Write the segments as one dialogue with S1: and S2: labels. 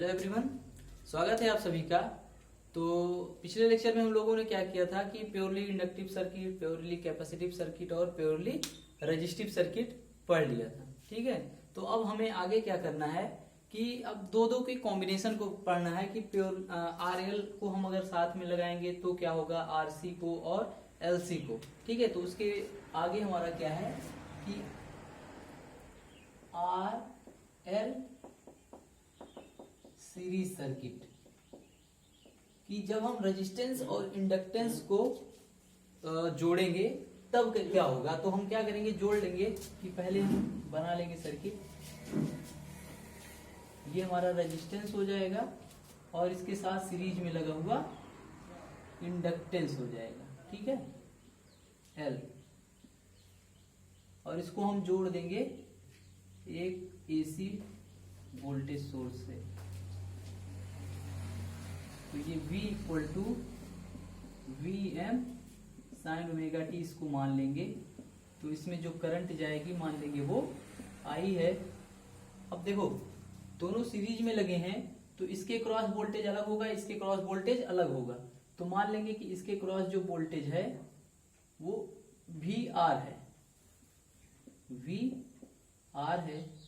S1: Hello everyone, स्वागत है आप सभी का। तो पिछले लेक्चर में हम लोगों ने क्या किया था कि purely inductive circuit, purely capacitive circuit और प्योरली रेजिस्टिव सर्किट पढ़ लिया था। ठीक है, तो अब हमें आगे क्या करना है कि अब दो की कॉम्बिनेशन को पढ़ना है कि प्योर आरएल को हम अगर साथ में लगाएंगे तो क्या होगा, आरसी को और एलसी को। ठीक है, तो उसके आगे हमारा क्या है कि आर एल सीरीज सर्किट कि जब हम रेजिस्टेंस और इंडक्टेंस को जोड़ेंगे तब क्या होगा। तो हम क्या करेंगे, जोड़ लेंगे कि पहले हम बना लेंगे सर्किट। ये हमारा रेजिस्टेंस हो जाएगा और इसके साथ सीरीज में लगा हुआ इंडक्टेंस हो जाएगा। ठीक है, एल, और इसको हम जोड़ देंगे एक एसी वोल्टेज सोर्स से। तो ये V equal to V M sine omega T इसको मान लेंगे। तो इसमें जो करंट जाएगी मान लेंगे वो आई है। अब देखो दोनों सीरीज में लगे हैं तो इसके क्रॉस वोल्टेज अलग होगा, इसके क्रॉस वोल्टेज अलग होगा। तो मान लेंगे कि इसके क्रॉस जो वोल्टेज है वो वी आर है, वी आर है,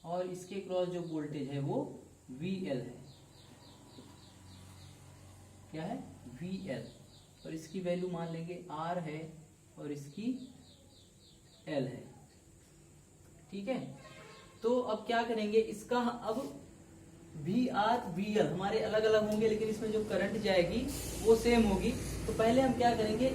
S1: और इसके क्रॉस जो वोल्टेज है वो VL है। क्या है, VL, और इसकी वैल्यू मान लेंगे R है और इसकी L है। ठीक है, तो अब क्या करेंगे, इसका अब VR VL हमारे अलग अलग होंगे लेकिन इसमें जो करंट जाएगी वो सेम होगी। तो पहले हम क्या करेंगे,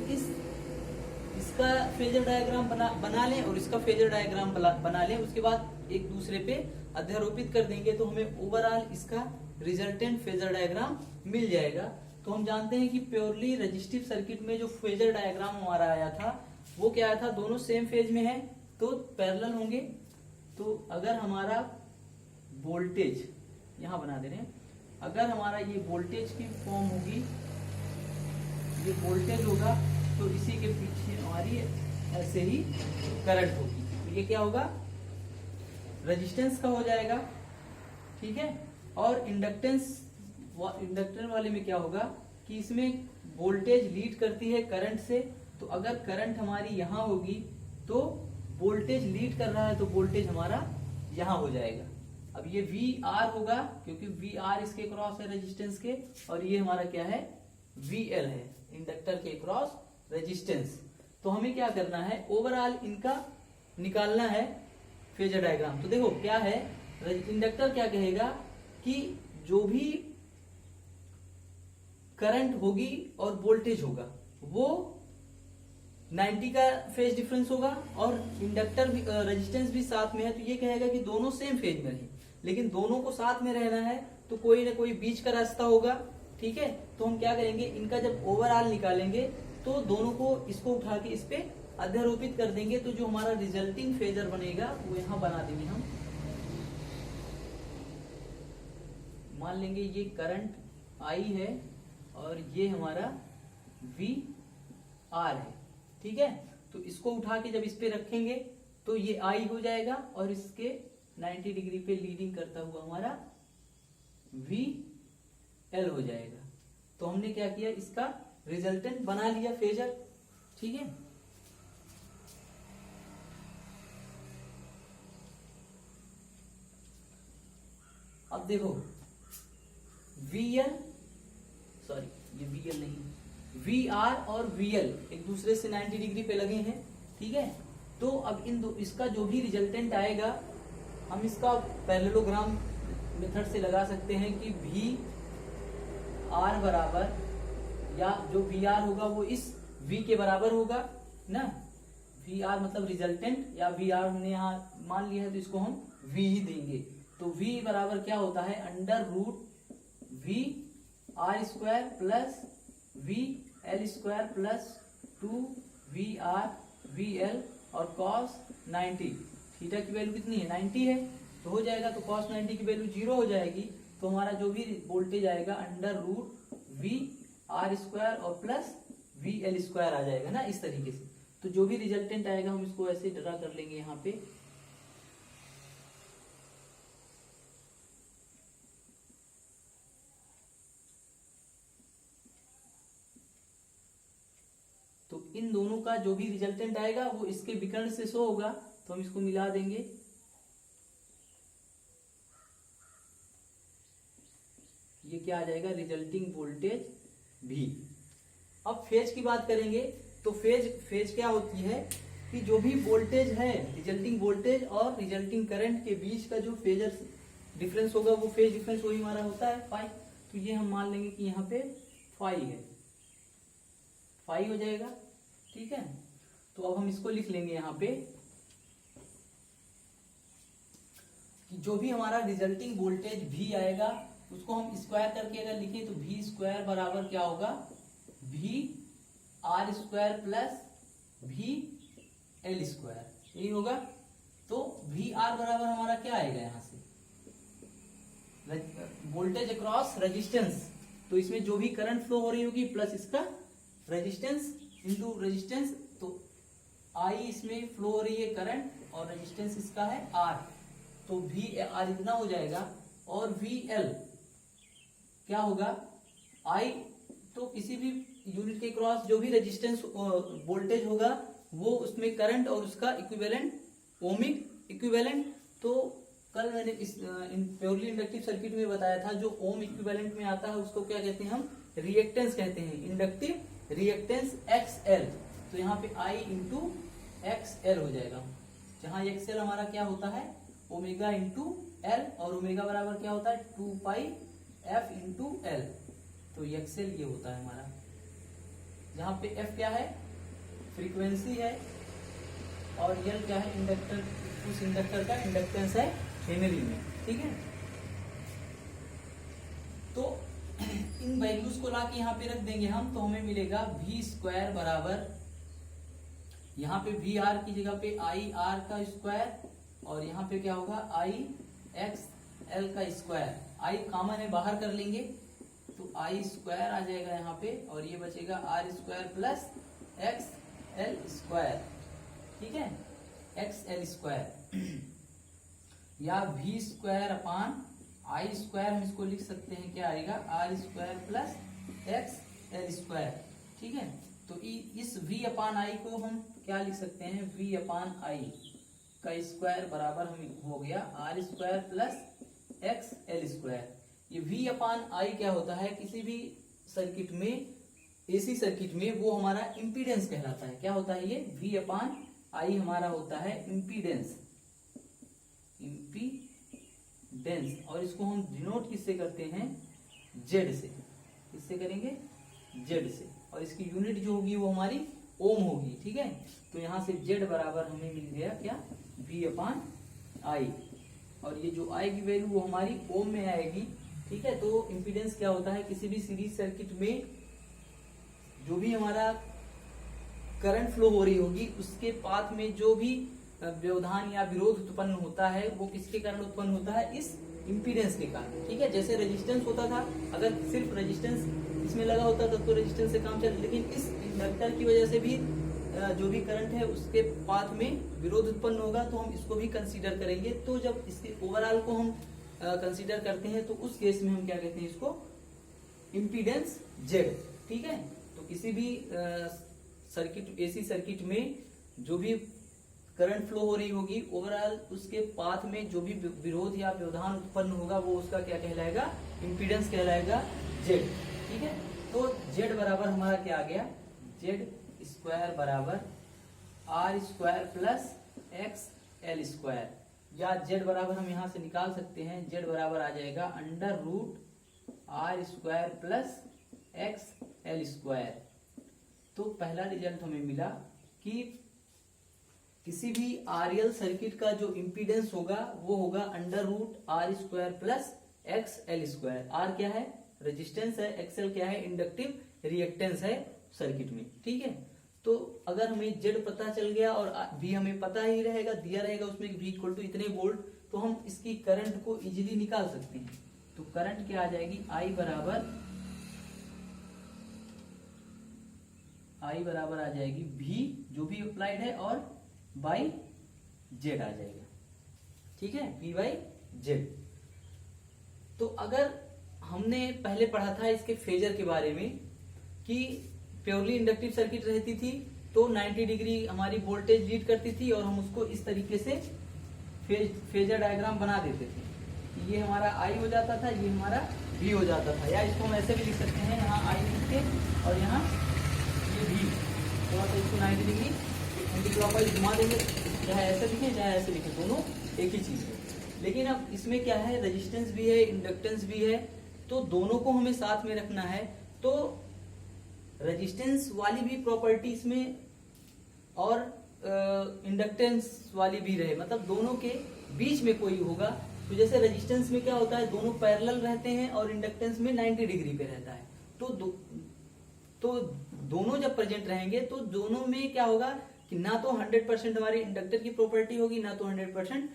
S1: इसका फेजर डायग्राम बना लें और इसका फेजर डायग्राम बना लें। उसके बाद एक दूसरे पे अध्यारोपित कर देंगे तो हमें ओवरऑल इसका रिजल्टेंट फेजर डायग्राम मिल जाएगा। तो हम जानते हैं कि प्योरली रेजिस्टिव सर्किट में जो फेजर डायग्राम हमारा आया था वो क्या आया था, दोनों सेम फेज में है तो पैरेलल होंगे। तो अगर हमारा वोल्टेज यहां बना दे रहे हैं, अगर हमारा ये वोल्टेज की फॉर्म होगी, ये वोल्टेज होगा तो इसी के पीछे हमारी ऐसे ही करंट होगी। तो ये क्या होगा, रेजिस्टेंस का हो जाएगा। ठीक है, और इंडक्टर वाले में क्या होगा कि इसमें वोल्टेज लीड करती है करंट से। तो अगर करंट हमारी यहां होगी तो वोल्टेज लीड कर रहा है तो वोल्टेज हमारा यहां हो जाएगा। अब ये वी आर होगा क्योंकि वी आर इसके क्रॉस है रेजिस्टेंस के, और ये हमारा क्या है, वी एल है इंडक्टर के क्रॉस रेजिस्टेंस। तो हमें क्या करना है, ओवरऑल इनका निकालना है फेजर डायग्राम। तो देखो क्या है, इंडक्टर क्या कहेगा कि जो भी करंट होगी और वोल्टेज होगा वो 90 का फेज डिफरेंस होगा, और इंडक्टर भी रेजिस्टेंस भी साथ में है। तो ये कहेगा कि दोनों सेम फेज में रहे, लेकिन दोनों को साथ में रहना है तो कोई ना कोई बीच का रास्ता होगा। ठीक है, तो हम क्या करेंगे, इनका जब ओवरऑल निकालेंगे तो दोनों को इसको उठा के इस पे अध्यारोपित कर देंगे। तो जो हमारा रिजल्टिंग फेजर बनेगा वो यहां बना देंगे हम। मान लेंगे ये करंट आई है और ये हमारा वी आर है। ठीक है, तो इसको उठा के जब इस पे रखेंगे तो ये आई हो जाएगा और इसके 90 डिग्री पे लीडिंग करता हुआ हमारा वी एल हो जाएगा। तो हमने क्या किया, इसका रिजल्टेंट बना लिया फेजर। ठीक है, अब देखो VL, सॉरी ये VL नहीं, VR और VL एक दूसरे से 90 डिग्री पे लगे हैं। ठीक है, तो अब इसका जो भी रिजल्टेंट आएगा हम इसका पैरेललोग्राम मेथड से लगा सकते हैं कि VR बराबर, या जो VR होगा वो इस V के बराबर होगा ना। VR मतलब रिजल्टेंट, या VR हमने यहाँ मान लिया है तो इसको हम V ही देंगे। तो V बराबर क्या होता है, under root V R square plus V L square plus 2 VR VL और cos 90। थीटा की वैल्यू कितनी है, 90 है, तो हो जाएगा। तो cos 90 की वैल्यू 0 हो जाएगी। तो हमारा जो भी वोल्टेज आएगा under root V R square और प्लस VL स्क्वायर आ जाएगा ना, इस तरीके से। तो जो भी रिजल्टेंट आएगा हम इसको ऐसे ड्रा कर लेंगे यहाँ पे। इन दोनों का जो भी रिजल्टेंट आएगा वो इसके विकर्ण से शो होगा, तो हम इसको मिला देंगे। ये क्या आ जाएगा, रिजल्टिंग वोल्टेज V। अब फेज की बात करेंगे तो फेज क्या होती है कि जो भी वोल्टेज है, रिजल्टिंग वोल्टेज और रिजल्टिंग करंट के बीच का जो फेजर डिफरेंस होगा वो फेज डिफरेंस वही हमारा होता है फाई। तो ये हम मान लेंगे कि यहाँ पे फाई है, फाई हो जाएगा। ठीक है, तो अब हम इसको लिख लेंगे यहाँ पे कि जो भी हमारा रिजल्टिंग वोल्टेज V आएगा उसको हम स्क्वायर करके अगर लिखें तो V स्क्वायर बराबर क्या होगा, V R square plus V L square, यही होगा। तो V R बराबर हमारा क्या आएगा, यहाँ से वोल्टेज अक्रॉस रेजिस्टेंस, तो इसमें जो भी करंट फ्लो हो रही होगी प्लस इसका रेजिस्टेंस इंटू रेजिस्टेंस, तो I इसमें फ्लो हो रही है करंट और रेजिस्टेंस इसका है R, तो V R इतना हो जाएगा। और V L क्या होगा, I तो किसी भी यूनिट के क्रॉस जो भी रेजिस्टेंस वोल्टेज होगा वो उसमें करंट और उसका इक्विवेलेंट, ओमिक इक्विवेलेंट। तो कल मैंने इस प्योरली इंडक्टिव सर्किट में बताया था, जो ओम इक्विवेलेंट में आता है उसको क्या कहते हैं, हम रिएक्टेंस कहते हैं, इंडक्टिव रिएक्टेंस XL। तो यहाँ पे I इंटू XL हो जाएगा, जहाँ XL हमारा क्या होता है, ओमेगा इंटू L, और ओमेगा बराबर क्या होता है 2 पाई F इंटू L। तो XL ये होता है हमारा, जहाँ पे F क्या है, फ्रीक्वेंसी है, और L क्या है, इंडक्टर, उस इंडक्टर का इंडक्टेंस है हेनरी में। ठीक है, तो इन वैल्यूज को लाके यहाँ पे रख देंगे हम, तो हमें मिलेगा V स्क्वायर बराबर, यहाँ पे V R की जगह पे I R का स्क्वायर, और यहाँ पे क्या होगा I X L का स्क्वायर। I कॉमन है, बाहर कर लेंगे तो I स्क्वायर आ जाएगा यहाँ पे, और ये बचेगा R square plus X L square. ठीक है, X L स्क्वायर या V square upon I square, हम इसको लिख सकते हैं क्या आएगा, R square plus X L square. ठीक है, तो इस V अपान I को हम क्या लिख सकते हैं, V अपान I का स्क्वायर बराबर हम हो गया R square plus X L square. ये V अपान I क्या होता है, किसी भी सर्किट में, एसी सर्किट में, वो हमारा इम्पीडेंस कहलाता है। क्या होता है ये, V अपान I हमारा होता है इम्पीडेंस, इम्पीडेंस, और इसको हम डिनोट किससे करते हैं, Z से। किससे करेंगे, Z से, और इसकी यूनिट जो होगी वो हमारी ओम होगी। ठीक है, तो यहाँ से Z बराबर हमें मिल गया क्या, V अपान I, और ये जो I की वैल्यू वो हमारी ओम में आएगी। ठीक है, तो इम्पीडेंस क्या होता है, किसी भी सीरीज सर्किट में जो भी हमारा करंट फ्लो हो रही होगी उसके पाथ में जो भी व्यवधान या विरोध उत्पन्न होता है वो किसके कारण उत्पन्न होता है, इस इम्पीडेंस के कारण। ठीक है, जैसे रेजिस्टेंस होता था, अगर सिर्फ रेजिस्टेंस इसमें लगा होता था तो रेजिस्टेंस से काम चल, लेकिन इस इंडक्टर की वजह से भी जो भी करंट है उसके पाथ में विरोध उत्पन्न होगा, तो हम इसको भी कंसीडर करेंगे। तो जब इसके ओवरऑल को हम कंसीडर करते हैं तो उस केस में हम क्या कहते हैं, इसको इम्पीडेंस Z। ठीक है, तो किसी भी सर्किट, एसी सर्किट में जो भी करंट फ्लो हो रही होगी ओवरऑल उसके पाथ में जो भी विरोध या व्यवधान उत्पन्न होगा वो उसका क्या कहलाएगा, इम्पीडेंस कहलाएगा Z। ठीक है, तो Z बराबर हमारा क्या आ गया, Z स्क्वायर बराबर R square plus X L square, या Z बराबर हम यहाँ से निकाल सकते हैं, Z बराबर आ जाएगा under root R square plus X L square. तो पहला रिजल्ट हमें मिला कि किसी भी RL सर्किट का जो इम्पीडेंस होगा वो होगा under root R square plus X L square. R क्या है, रेजिस्टेंस है, XL क्या है, इंडक्टिव रिएक्टेंस है सर्किट में। ठीक है, तो अगर हमें Z पता चल गया और V हमें पता ही रहेगा, दिया रहेगा उसमें V इक्वल टू इतने वोल्ट, तो हम इसकी करंट को इजीली निकाल सकते हैं। तो करंट क्या आ जाएगी, I बराबर आ जाएगी V जो भी अप्लाइड है और बाई Z आ जाएगा। ठीक है, V बाई Z। तो अगर हमने पहले पढ़ा था इसके फेजर के बारे में कि प्योरली इंडक्टिव सर्किट रहती थी तो 90 डिग्री हमारी वोल्टेज लीड करती थी और हम उसको इस तरीके से फेजर डायग्राम बना देते थे। ये हमारा आई हो जाता था, ये हमारा वी हो जाता था, या इसको हम ऐसे भी लिख सकते हैं, यहाँ आई लिख के और यहाँ ये वी, थोड़ा सा इसको 90 डिग्री एंटी क्लॉकवाइज घुमा देंगे, चाहे ऐसे लिखें चाहे ऐसे लिखें, दोनों एक ही चीज है। लेकिन अब इसमें क्या है, रेजिस्टेंस भी है, इंडक्टेंस भी है, तो दोनों को हमें साथ में रखना है। तो रेजिस्टेंस वाली भी प्रॉपर्टी इसमें और इंडक्टेंस वाली भी रहे, मतलब दोनों के बीच में कोई होगा। तो जैसे रेजिस्टेंस में क्या होता है, दोनों पैरेलल रहते हैं और इंडक्टेंस में 90 डिग्री पे रहता है। तो दोनों जब प्रेजेंट रहेंगे तो दोनों में क्या होगा कि ना तो 100% हमारी इंडक्टर की प्रॉपर्टी होगी, ना तो 100%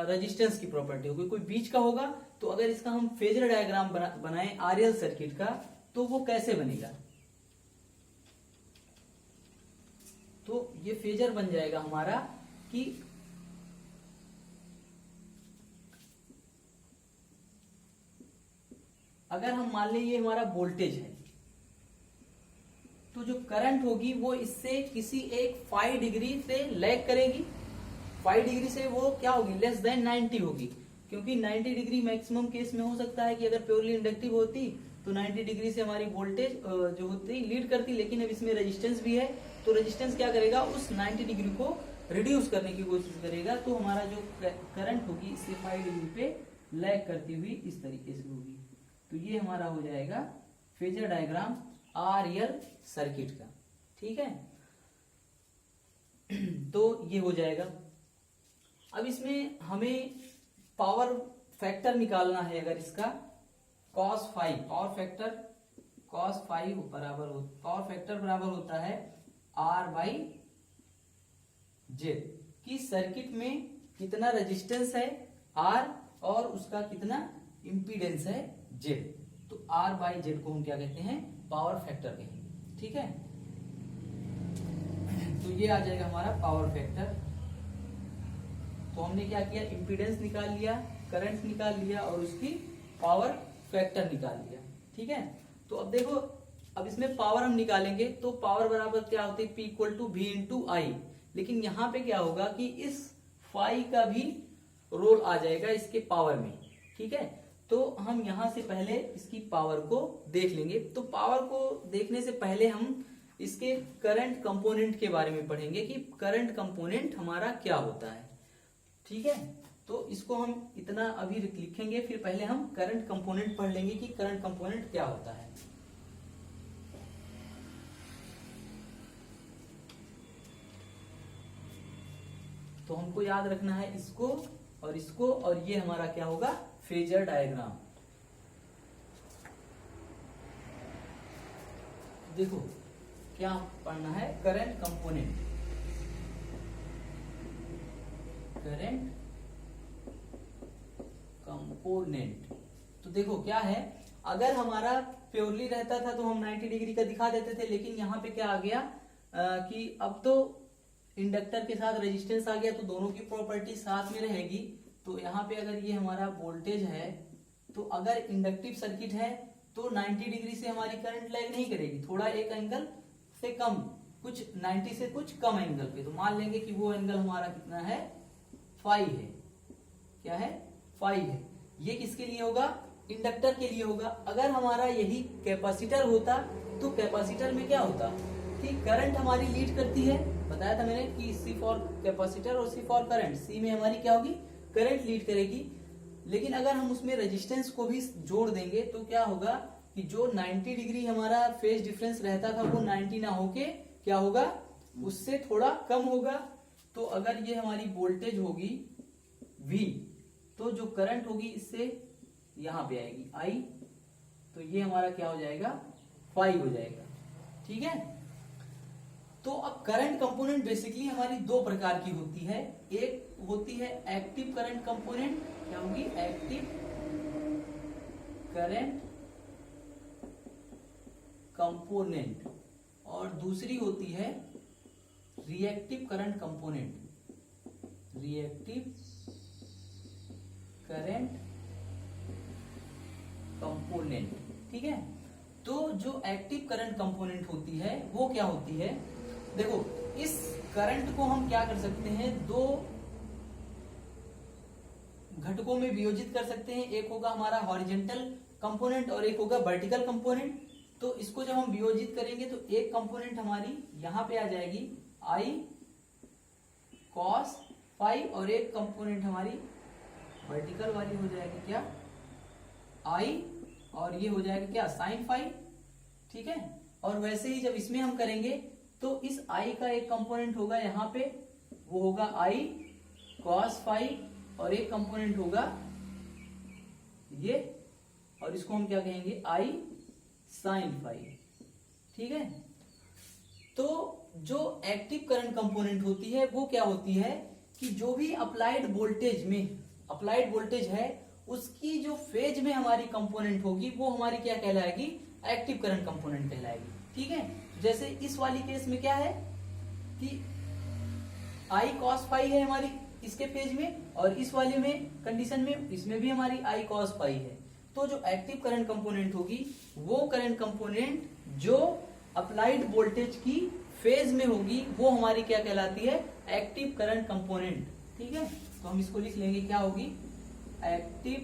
S1: रेजिस्टेंस की प्रॉपर्टी होगी, कोई बीच का होगा। तो अगर इसका हम फेजर डायग्राम बनाएं आरएल सर्किट का, तो वो कैसे बनेगा, तो ये फेजर बन जाएगा हमारा कि अगर हम मान लें ये हमारा वोल्टेज है, तो जो करंट होगी वो इससे किसी एक 5 डिग्री से लैग करेगी। 5 डिग्री से वो क्या होगी, लेस देन 90 होगी, क्योंकि 90 डिग्री मैक्सिमम केस में हो सकता है कि अगर प्योरली इंडक्टिव होती तो 90 डिग्री से हमारी वोल्टेज जो होती लीड करती। लेकिन अब इसमें रेजिस्टेंस भी है, तो रेजिस्टेंस क्या करेगा, उस 90 डिग्री को रिड्यूस करने की कोशिश करेगा। तो हमारा जो करंट होगी इससे 5 डिग्री पे लैग करती हुई इस तरीके से होगी। तो ये हमारा हो जाएगा फेजर डायग्राम आरएल सर्किट का, ठीक है। तो ये हो जाएगा। अब इसमें हमें पावर फैक्टर निकालना है। अगर इसका cos 5 पावर फैक्टर बराबर होता है R/Z, कि सर्किट में कितना रेजिस्टेंस है R और उसका कितना इंपीडेंस है Z। तो R/Z को हम क्या कहते हैं, पावर फैक्टर कहेंगे, ठीक है। तो ये आ जाएगा हमारा पावर फैक्टर। तो हमने क्या किया, इंपीडेंस निकाल लिया, करंट निकाल लिया और उसकी पावर फैक्टर निकाल लिया, ठीक है। तो अब देखो, अब इसमें पावर हम निकालेंगे तो पावर बराबर क्या होती है, P = V × I। लेकिन यहाँ पे क्या होगा कि इस फाई का भी रोल आ जाएगा इसके पावर में, ठीक है। तो हम यहां से पहले इसकी पावर को देख लेंगे। तो पावर को देखने से पहले हम इसके करंट कंपोनेंट के बारे में पढ़ेंगे कि करंट कंपोनेंट हमारा क्या होता है, ठीक है। तो इसको हम इतना अभी लिखेंगे, फिर पहले हम करंट कंपोनेंट पढ़ लेंगे कि करंट कंपोनेंट क्या होता है। तो हमको याद रखना है इसको, और ये हमारा क्या होगा, फेजर डायग्राम। देखो क्या पढ़ना है, करंट कंपोनेंट। तो देखो क्या है, अगर हमारा प्योरली रहता था तो हम 90 डिग्री का दिखा देते थे। लेकिन यहाँ पे क्या आ गया कि अब तो इंडक्टर के साथ रेजिस्टेंस आ गया, तो दोनों की प्रॉपर्टी साथ में रहेगी। तो यहाँ पे अगर ये हमारा वोल्टेज है, तो अगर इंडक्टिव सर्किट है तो 90 डिग्री से हमारी करंट लैग नहीं करेगी, थोड़ा एक एंगल से कम, कुछ 90 से कुछ कम एंगल पे। तो मान लेंगे कि वो एंगल हमारा कितना है, फाई है। क्या है, फाई है। ये किसके लिए होगा, इंडक्टर के लिए होगा। अगर हमारा यही कैपेसिटर होता तो कैपेसिटर में क्या होता कि करंट हमारी लीड करती है, बताया था मैंने कि C फॉर कैपेसिटर और C फॉर करंट। C में हमारी क्या होगी, करंट लीड करेगी। लेकिन अगर हम उसमें रेजिस्टेंस को भी जोड़ देंगे तो क्या होगा कि जो 90 डिग्री हमारा फेज डिफरेंस रहता था वो 90 ना होके क्या होगा, उससे थोड़ा कम होगा। तो अगर ये हमारी वोल्टेज होगी V, तो जो करंट होगी इससे यहां पे आएगी I, तो ये हमारा क्या हो जाएगा, 5 हो जाएगा, ठीक है। तो अब करंट कंपोनेंट बेसिकली हमारी दो प्रकार की होती है। एक होती है एक्टिव करंट कंपोनेंट, क्या होगी, एक्टिव करंट कंपोनेंट, और दूसरी होती है reactive current component, reactive current component, ठीक है। तो जो एक्टिव करंट कंपोनेंट होती है वो क्या होती है, देखो इस करंट को हम क्या कर सकते हैं, दो घटकों में वियोजित कर सकते हैं। एक होगा हमारा हॉरिजेंटल कंपोनेंट और एक होगा वर्टिकल कंपोनेंट। तो इसको जब हम वियोजित करेंगे तो एक कंपोनेंट हमारी यहां पे आ जाएगी आई कॉस फाई और एक कंपोनेंट हमारी वर्टिकल वाली हो जाएगी क्या, आई, और ये हो जाएगा क्या, साइन फाई। ठीक है, और वैसे ही जब इसमें हम करेंगे तो इस आई का एक कंपोनेंट होगा यहाँ पे, वो होगा आई कॉस फाई और एक कंपोनेंट होगा ये, और इसको हम क्या कहेंगे, आई साइन फाई। ठीक है, तो जो एक्टिव करंट कंपोनेंट होती है वो क्या होती है कि जो भी अप्लाइड वोल्टेज में, अप्लाइड वोल्टेज है उसकी जो फेज में हमारी कंपोनेंट होगी वो हमारी क्या कहलाएगी, एक्टिव करंट कंपोनेंट कहलाएगी। ठीक है, जैसे इस वाली केस में क्या है कि आई कॉस फाई है हमारी इसके फेज में, और इस वाले में कंडीशन में इसमें भी हमारी आई कॉस फाई है। तो जो एक्टिव करंट कंपोनेंट होगी वो करंट कंपोनेंट जो अप्लाइड वोल्टेज की फेज में होगी वो हमारी क्या कहलाती है, एक्टिव करंट कंपोनेंट। ठीक है, तो हम इसको लिख लेंगे, क्या होगी, एक्टिव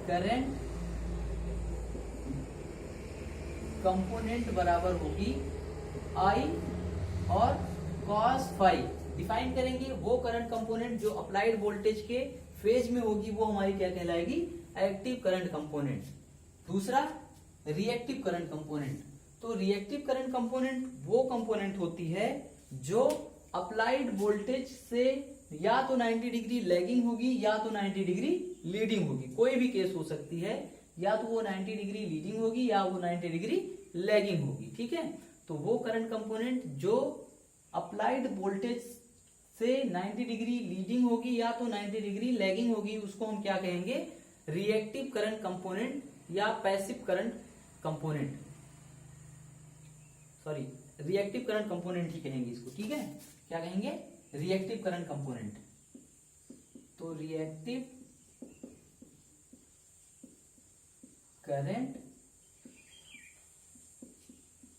S1: करंट कंपोनेंट बराबर होगी आई और कॉस फाई। डिफाइन करेंगे वो करंट कंपोनेंट जो अप्लाइड वोल्टेज के फेज में होगी वो हमारी क्या कहलाएगी, एक्टिव करंट कंपोनेंट। दूसरा रिएक्टिव करंट कंपोनेंट। तो रिएक्टिव करंट कंपोनेंट वो कंपोनेंट होती है जो अप्लाइड वोल्टेज से या तो 90 डिग्री लैगिंग होगी या तो 90 डिग्री लीडिंग होगी, कोई भी केस हो सकती है, या तो वो 90 डिग्री लीडिंग होगी या वो 90 डिग्री लैगिंग होगी। ठीक है, तो वो करंट कंपोनेंट जो अप्लाइड वोल्टेज से 90 डिग्री लीडिंग होगी या तो 90 डिग्री लैगिंग होगी उसको हम क्या कहेंगे, रिएक्टिव करंट कंपोनेंट या passive current component, sorry reactive current component ही कहेंगे इसको। ठीक है, क्या कहेंगे, रिएक्टिव करंट कंपोनेंट। तो रिएक्टिव करंट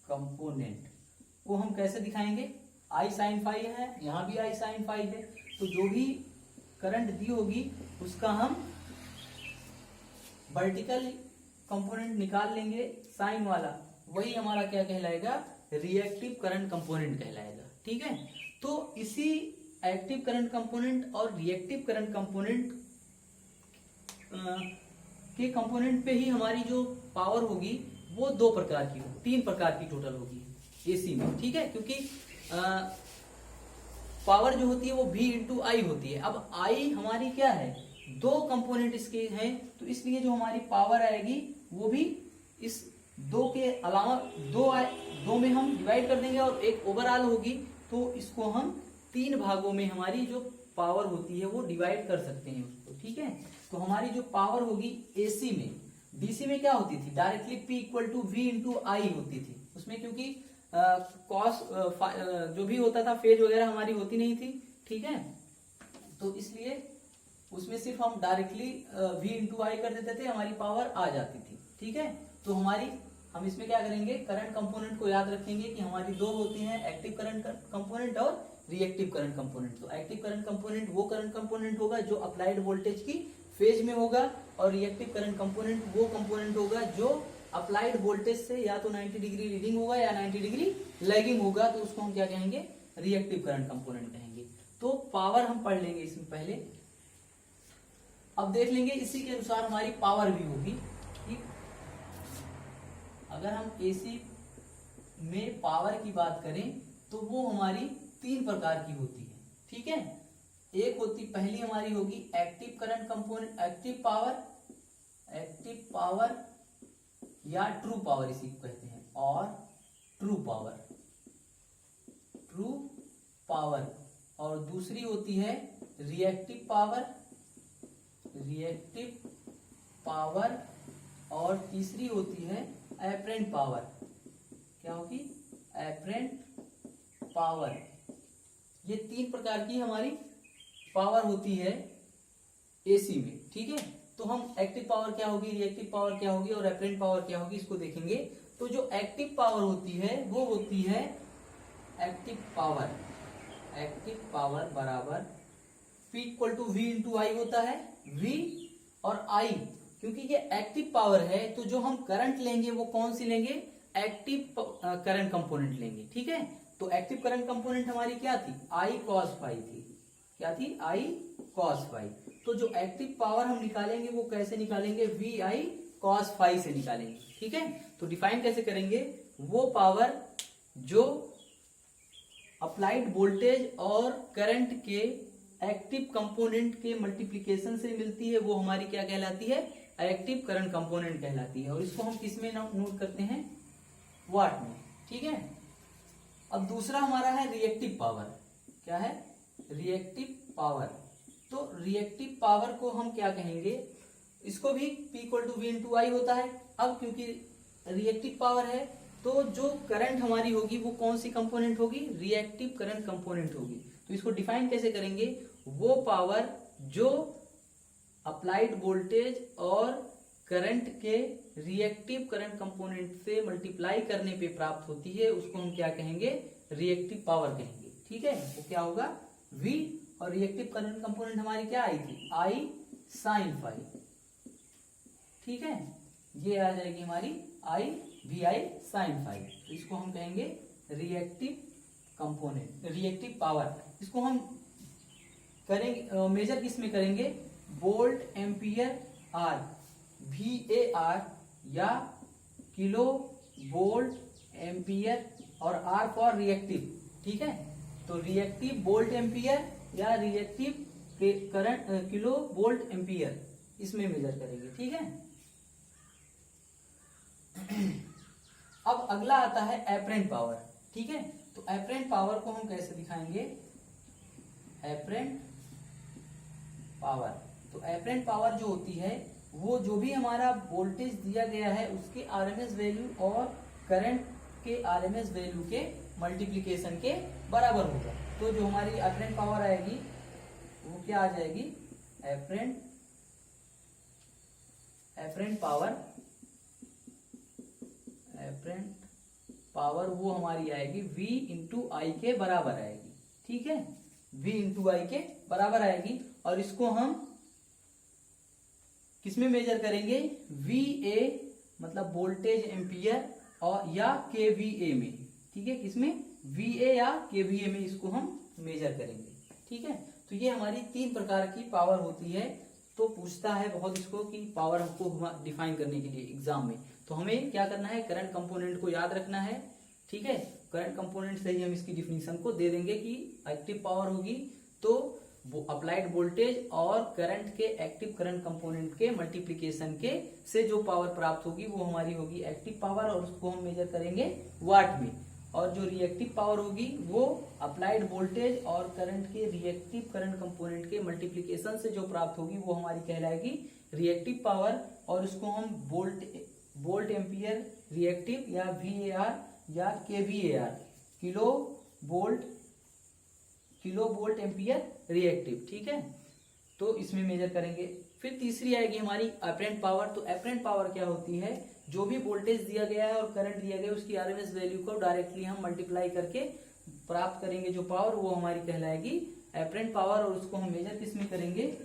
S1: कंपोनेंट को हम कैसे दिखाएंगे, आई साइन फाई है, यहां भी आई साइन फाई है, तो जो भी करंट दी होगी उसका हम वर्टिकल कंपोनेंट निकाल लेंगे साइन वाला, वही हमारा क्या कहलाएगा, रिएक्टिव करंट कंपोनेंट कहलाएगा। ठीक है, तो इसी एक्टिव करंट कंपोनेंट और रिएक्टिव करंट कंपोनेंट के कंपोनेंट पे ही हमारी जो पावर होगी वो दो प्रकार की होगी, तीन प्रकार की टोटल होगी एसी में। ठीक है, क्योंकि पावर जो होती है वो V इंटू आई होती है। अब आई हमारी क्या है, दो कंपोनेंट इसके हैं, तो इसलिए जो हमारी पावर आएगी वो भी इस दो के अलावा दो में हम डिवाइड कर देंगे और एक ओवरऑल होगी, तो इसको हम तीन भागों में हमारी जो पावर होती है वो डिवाइड कर सकते हैं उसको। ठीक है, तो हमारी जो पावर होगी एसी में, डीसी में क्या होती थी, directly P equal to V into I होती थी उसमें, क्योंकि कॉस जो भी होता था फेज वगैरह हमारी होती नहीं थी। ठीक है, तो इसलिए उसमें सिर्फ हम डायरेक्टली V इंटू आई कर देते थे, हमारी पावर आ जाती थी। ठीक है, तो हम इसमें क्या करेंगे, करंट कंपोनेंट को याद रखेंगे कि हमारी दो होती हैं, एक्टिव करंट कंपोनेंट और रिएक्टिव करंट कंपोनेंट। तो एक्टिव करंट कंपोनेंट वो करंट कंपोनेंट होगा जो अप्लाइड वोल्टेज की फेज में होगा, और रिएक्टिव करंट कंपोनेंट वो कंपोनेंट होगा जो अप्लाइड वोल्टेज से या तो 90 डिग्री लीडिंग होगा या 90 डिग्री लैगिंग होगा, तो उसको हम क्या कहेंगे, रिएक्टिव करंट कंपोनेंट कहेंगे। तो पावर हम पढ़ लेंगे इसमें पहले, अब देख लेंगे इसी के अनुसार हमारी पावर भी होगी। ठीक, अगर हम एसी में पावर की बात करें तो वो हमारी तीन प्रकार की होती है। ठीक है, एक होती, पहली हमारी होगी active current component, active power या ट्रू पावर इसी को कहते हैं, और ट्रू पावर, और दूसरी होती है रिएक्टिव पावर, और तीसरी होती है एपरेंट पावर। क्या होगी, एपरेंट पावर। ये तीन प्रकार की हमारी पावर होती है एसी में। ठीक है, तो हम एक्टिव पावर क्या होगी, रिएक्टिव पावर क्या होगी और एपरेंट पावर क्या होगी इसको देखेंगे। तो जो एक्टिव पावर होती है वो होती है एक्टिव पावर बराबर P equal to V into I होता है। V और I, क्योंकि ये एक्टिव पावर है तो जो हम करंट लेंगे वो कौन सी लेंगे, एक्टिव करंट कंपोनेंट लेंगे। ठीक है, तो एक्टिव करंट कंपोनेंट हमारी क्या थी, I cos फाई थी। क्या थी, I cos फाई। तो जो एक्टिव पावर हम निकालेंगे वो कैसे निकालेंगे, VI cos फाई से निकालेंगे। ठीक है, तो डिफाइन कैसे करेंगे, वो पावर जो अप्लाइड वोल्टेज और करंट के एक्टिव कंपोनेंट के मल्टीप्लिकेशन से मिलती है वो हमारी क्या कहलाती है, एक्टिव करंट कंपोनेंट कहलाती है। और इसको हम किस में नोट करते हैं, वाट में। ठीक है, अब दूसरा हमारा है रिएक्टिव पावर। क्या है, रिएक्टिव पावर। तो रिएक्टिव पावर को हम क्या कहेंगे, इसको भी P equal to V into I होता है। अब क्योंकि रिएक्टिव पावर है तो जो करंट हमारी होगी वो कौन सी कंपोनेंट होगी, रिएक्टिव करंट कंपोनेंट होगी। तो इसको डिफाइन कैसे करेंगे, वो पावर जो अप्लाइड वोल्टेज और करंट के रिएक्टिव करंट कंपोनेंट से मल्टीप्लाई करने पे प्राप्त होती है उसको हम क्या कहेंगे, रिएक्टिव पावर कहेंगे। ठीक है, वो क्या होगा, V और रिएक्टिव करंट कंपोनेंट हमारी क्या आई थी, I साइन फाई। ठीक है, ये आ जाएगी हमारी VI साइन फाई। तो इसको हम कहेंगे रिएक्टिव कंपोनेंट, रिएक्टिव पावर। इसको हम करेंगे मेजर किस में करेंगे, वोल्ट एम्पियर आर, VAR या किलो वोल्ट एम्पियर, और आर फॉर रिएक्टिव। ठीक है, तो रिएक्टिव वोल्ट एम्पियर या reactive current kilo volt ampere, इसमें मेजर करेंगे। ठीक है, अब अगला आता है एपरेंट पावर। ठीक है, तो एपरेंट पावर को हम कैसे दिखाएंगे, एपरेंट पावर। तो एपरेंट पावर जो होती है वो जो भी हमारा वोल्टेज दिया गया है उसके आरएमएस वैल्यू और करंट के आरएमएस वैल्यू के मल्टीप्लिकेशन के बराबर होगा। तो जो हमारी एपरेंट पावर आएगी वो क्या आ जाएगी, एपरेंट पावर वो हमारी आएगी V इंटू आई के बराबर आएगी। ठीक है, V इंटू आई के बराबर आएगी। और इसको हम किसमें मेजर करेंगे, VA मतलब वोल्टेज एम्पियर और या KVA में। ठीक है, किसमें, VA या KVA में इसको हम मेजर करेंगे। ठीक है, तो ये हमारी 3 प्रकार की पावर होती है। तो पूछता है बहुत इसको कि पावर हमको डिफाइन करने के लिए एग्जाम में, तो हमें क्या करना है, करंट कंपोनेंट को याद रखना है। ठीक है, करंट कंपोनेंट से ही हम इसकी डिफिनीशन को दे देंगे कि एक्टिव पावर होगी तो वो अप्लाइड वोल्टेज और करंट के एक्टिव करंट कंपोनेंट के मल्टीप्लिकेशन के से जो पावर प्राप्त होगी वो हमारी होगी एक्टिव पावर, और उसको हम मेजर करेंगे वाट में। और जो रिएक्टिव पावर होगी वो अप्लाइड वोल्टेज और करंट के रिएक्टिव करंट कंपोनेंट के मल्टीप्लिकेशन से जो प्राप्त होगी वो हमारी कहलाएगी रिएक्टिव पावर। और उसको हम वोल्ट एम्पियर रिएक्टिव या VAR या KVAR, kilo volt ampere reactive. ठीक है, तो इसमें मेजर करेंगे। फिर तीसरी आएगी हमारी एपरेंट पावर। तो एपरेंट पावर क्या होती है, जो भी वोल्टेज दिया गया है और करंट दिया गया है उसकी आरएमएस वैल्यू को डायरेक्टली हम मल्टीप्लाई करके प्राप्त करेंगे जो पावर, वो हमारी कहलाएगी एपरेंट पावर। और उसको हम मेजर किस में करेंगे,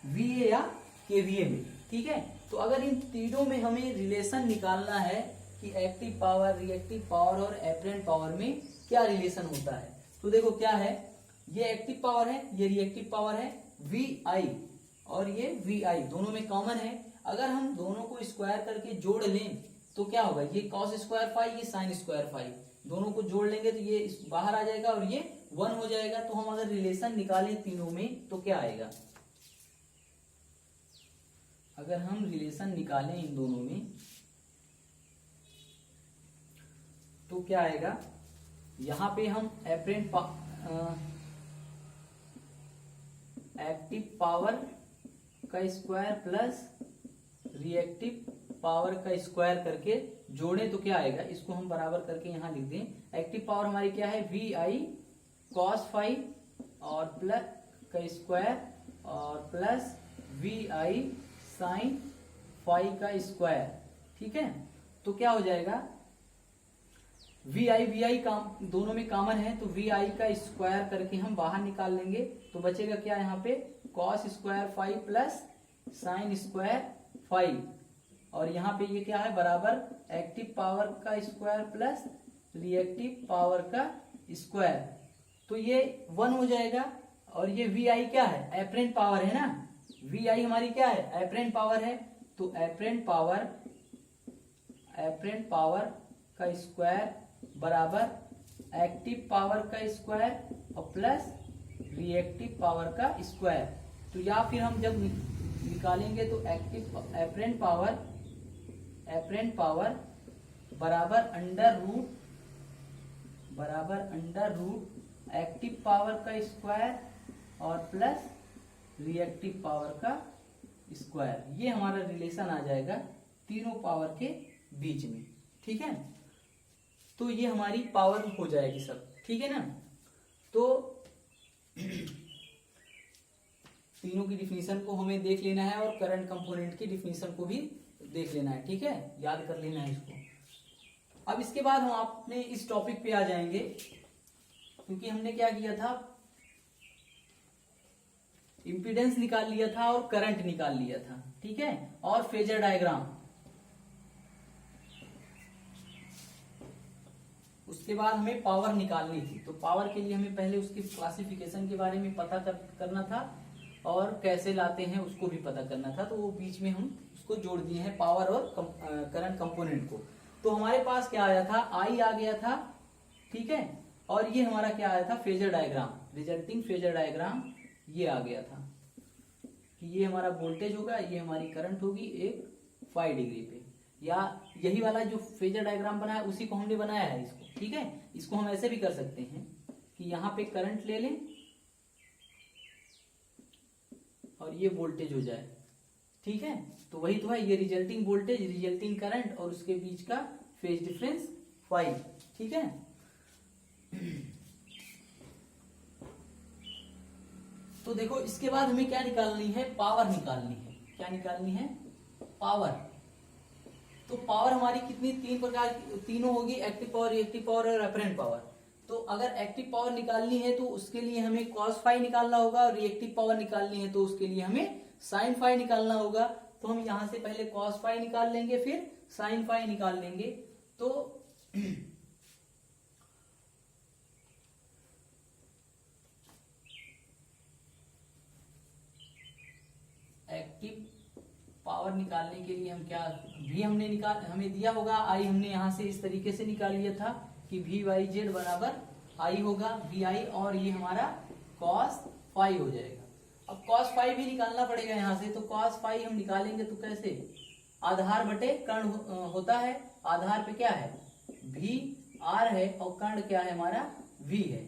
S1: VA या KVA में। ठीक है, तो अगर इन तीनों में हमें रिलेशन निकालना है कि एक्टिव पावर, रिएक्टिव पावर और एपरेंट पावर में क्या रिलेशन होता है, तो देखो क्या है, ये एक्टिव पावर है, ये रिएक्टिव पावर है, VI और ये VI दोनों में कॉमन है। अगर हम दोनों को स्क्वायर करके जोड़ लें तो क्या होगा, ये कॉस स्क्वायर फाई, ये साइन स्क्वायर फाई, दोनों को जोड़ लेंगे तो ये बाहर आ जाएगा और ये 1 हो जाएगा। तो हम अगर रिलेशन निकालें तीनों में तो क्या आएगा, अगर हम रिलेशन निकालें इन दोनों में तो क्या आएगा, यहां पे हम एक्टिव पावर का स्क्वायर प्लस रिएक्टिव पावर का स्क्वायर करके जोड़ें तो क्या आएगा, इसको हम बराबर करके यहां लिख दें। एक्टिव पावर हमारी क्या है, VI cos फाई और प्लस का स्क्वायर और प्लस VI साइन फाई का स्क्वायर। ठीक है, तो क्या हो जाएगा, वी आई काम दोनों में कॉमन है, तो वी आई का स्क्वायर करके हम बाहर निकाल लेंगे, तो बचेगा क्या यहाँ पे cos square five plus sine square five, और यहाँ पे ये क्या है बराबर एक्टिव पावर का स्क्वायर प्लस रिएक्टिव पावर का स्क्वायर, तो ये 1 हो जाएगा। और ये वी आई क्या है एपरेंट पावर है ना, वी आई हमारी क्या है एपरेंट पावर है, तो एपरेंट पावर का स्क्वायर बराबर एक्टिव पावर का स्क्वायर और प्लस रिएक्टिव पावर का स्क्वायर। तो या फिर हम जब निकालेंगे तो एपरेंट पावर बराबर अंडर रूट एक्टिव पावर का स्क्वायर और प्लस रिएक्टिव पावर का स्क्वायर, ये हमारा रिलेशन आ जाएगा तीनों पावर के बीच में। ठीक है, तो ये हमारी पावर हो जाएगी सब, ठीक है ना। तो तीनों की डिफिनीशन को हमें देख लेना है और करंट कंपोनेंट की डिफिनीशन को भी देख लेना है, ठीक है, याद कर लेना है इसको। अब इसके बाद हम अपने इस टॉपिक पे आ जाएंगे, क्योंकि हमने क्या किया था इम्पीडेंस निकाल लिया था और करंट निकाल लिया था, ठीक है, और फेजर डायग्राम। उसके बाद हमें पावर निकालनी थी, तो पावर के लिए हमें पहले उसकी क्लासिफिकेशन के बारे में पता करना था और कैसे लाते हैं उसको भी पता करना था, तो वो बीच में हम उसको जोड़ दिए हैं पावर और करंट कंपोनेंट को। तो हमारे पास क्या आया था आई आ गया था, ठीक है, और ये हमारा क्या आया था phasor diagram, resulting phasor diagram ये आ गया था कि ये हमारा वोल्टेज होगा, ये हमारी करंट होगी एक 5 डिग्री पे, या यही वाला जो फेजर डायग्राम बनाया उसी को हमने बनाया है इसको, ठीक है। इसको हम ऐसे भी कर सकते हैं कि यहाँ पे करंट ले लें और ये वोल्टेज हो जाए, ठीक है, तो वही तो है, ये रिजल्टिंग वोल्टेज रिजल्टिंग करंट और उसके बीच का फेज डिफरेंस 5, ठीक है। तो देखो इसके बाद हमें क्या निकालनी है पावर निकालनी है, क्या निकालनी है पावर। तो पावर हमारी कितनी तीन प्रकार की तीनों होगी, एक्टिव पावर रिएक्टिव पावर और अपरेंट पावर। तो अगर एक्टिव पावर निकालनी है तो उसके लिए हमें cos फाई निकालना होगा, और रिएक्टिव पावर निकालनी है तो उसके लिए हमें साइन फाई निकालना होगा। तो हम यहां से पहले cos फाई निकाल लेंगे फिर साइन फाई निकाल लेंगे। तो एक्टिव पावर निकालने के लिए हम क्या भी हमने हमें दिया होगा आई, हमने यहां से इस तरीके से निकाल लिया था कि वी वाई जेड बराबर आई होगा वी आई, और ये हमारा cos फाई हो जाएगा। अब cos फाई भी निकालना पड़ेगा यहाँ से, तो cos फाई हम निकालेंगे तो कैसे, आधार बटे कर्ण होता है, आधार पे क्या है भी आर है और कर्ण क्या है हमारा v है,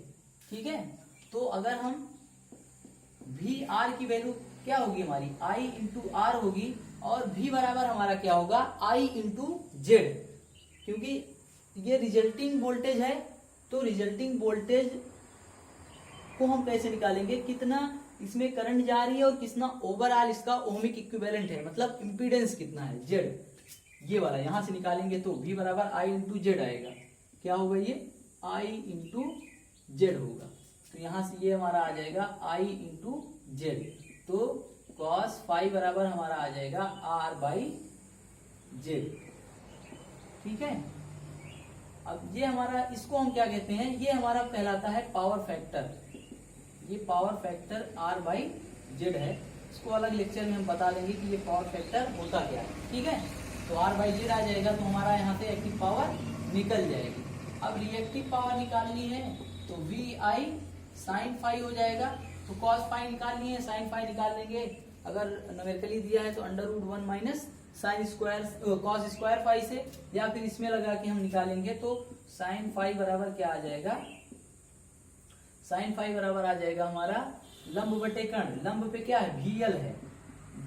S1: ठीक है। तो अगर हम भी आर की वैल्यू क्या होगी हमारी आई इंटू आर होगी, और v बराबर हमारा क्या होगा आई इंटू जेड, क्योंकि ये रिजल्टिंग वोल्टेज है। तो रिजल्टिंग वोल्टेज को हम कैसे निकालेंगे, कितना इसमें करंट जा रही है और कितना ओवरऑल इसका ओमिक इक्विवेलेंट है, मतलब इंपीडेंस कितना है जेड, ये वाला यहां से निकालेंगे तो v बराबर आई इंटू जेड आएगा। क्या होगा ये आई इंटू जेड होगा, तो यहां से ये हमारा आ जाएगा आई इंटू जेड। तो cos फाई बराबर हमारा आ जाएगा r बाई जेड, ठीक है। अब ये हमारा इसको हम क्या कहते हैं, ये हमारा कहलाता है पावर फैक्टर, ये power factor r by Z है। इसको अलग लेक्चर में हम बता देंगे कि ये पावर फैक्टर होता क्या है, ठीक है। तो r बाई जेड आ जाएगा, तो हमारा यहाँ से एक्टिव पावर निकल जाएगी। अब रिएक्टिव पावर निकालनी है तो वी आई साइन फाई हो जाएगा, तो cos फाई निकालनी है साइन फाई निकाल लेंगे, अगर न्यूमेरिकली दिया है तो under root 1 minus sine square cos square phi से, या फिर इसमें लगा के हम निकालेंगे तो साइन फाई बराबर क्या आ जाएगा, साइन फाई बराबर आ जाएगा हमारा लंब बटे कर्ण, लंब पे क्या है VL है,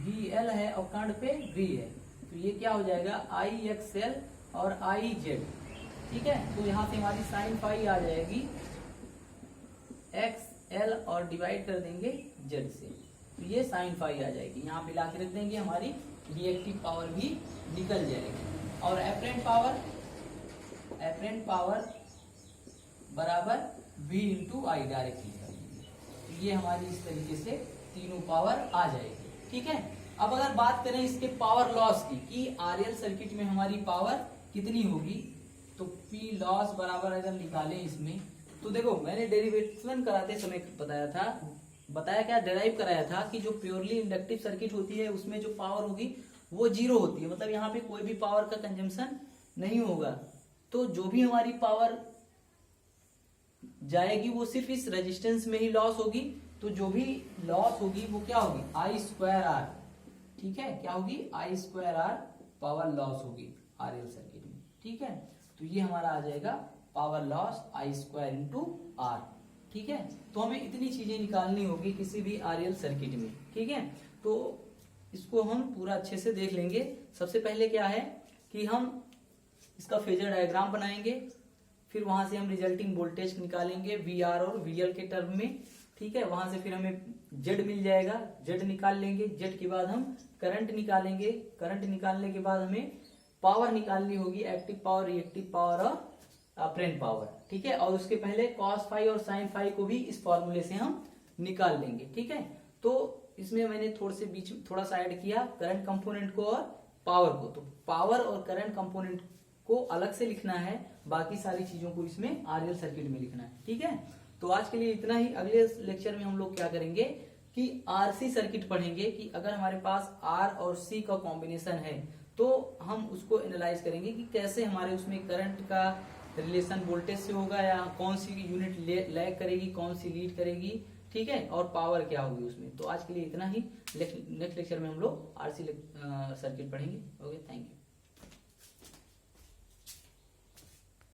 S1: VL है और कर्ण पे V है, तो ये क्या हो जाएगा IXL और IZ, ठीक है। तो यहाँ से हमारी साइन फाई आ जाएगी XL और डिवाइड कर देंगे Z से, तो ये साइन फाई आ जाएगी, यहाँ पे ला के रख देंगे, हमारी रिएक्टिव पावर भी निकल जाएगी। और एपरेंट पावर बराबर V इंटू आई डायरेक्ट लिख देंगे। तो ये हमारी इस तरीके से तीनों पावर आ जाएगी। ठीक है, अब अगर बात करें इसके पावर लॉस की कि RL सर्किट में हमारी पावर कितनी होगी, तो P लॉस बराबर अगर निकालें इसमें, तो देखो मैंने डेरिवेशन कराते समय बताया क्या, डेराइव कराया था कि जो प्योरली इंडक्टिव सर्किट होती है उसमें जो पावर होगी वो जीरो होती है, मतलब यहाँ पे कोई भी पावर का कंजम्पशन नहीं होगा। तो जो भी हमारी पावर जाएगी वो सिर्फ इस रेजिस्टेंस में ही लॉस होगी। तो जो भी लॉस होगी वो क्या होगी, आई स्क्वायर आर। ठीक है, क्या होगी, I square R power loss होगी RL सर्किट में। ठीक है, तो ये हमारा आ जाएगा power loss I square into R. ठीक है, तो हमें इतनी चीजें निकालनी होगी किसी भी RL सर्किट में। ठीक है, तो इसको हम पूरा अच्छे से देख लेंगे। सबसे पहले क्या है कि हम इसका फेजर डायग्राम बनाएंगे, फिर वहां से हम रिजल्टिंग वोल्टेज निकालेंगे VR और VL के टर्म में। ठीक है, वहां से फिर हमें Z मिल जाएगा, Z निकाल लेंगे। Z के बाद हम करंट निकालेंगे, करंट निकालने के बाद हमें पावर निकालनी होगी, एक्टिव पावर, रिएक्टिव पावर और अपरेंट पावर। ठीक है, और उसके पहले कॉस फाई और साइन फाई को भी इस फॉर्मूले से हम निकाल लेंगे। ठीक है, तो इसमें मैंने थोड़ा सा ऐड किया करंट कंपोनेंट को और पावर को। तो पावर और करंट कंपोनेंट को अलग से लिखना है, बाकी सारी चीजों को इसमें RL सर्किट में लिखना है। ठीक है, तो आज के लिए इतना ही। अगले लेक्चर में हम लोग क्या करेंगे कि RC सर्किट पढ़ेंगे कि अगर हमारे पास R और C का कॉम्बिनेशन है तो हम उसको एनालाइज करेंगे कि कैसे हमारे उसमें करंट का रिलेशन वोल्टेज से होगा, या कौन सी यूनिट लैग करेगी, कौन सी लीड करेगी। ठीक है, और पावर क्या होगी उसमें। तो आज के लिए इतना ही। नेक्स्ट लेक्चर में हम लोग RC सर्किट पढ़ेंगे। Okay, thank you.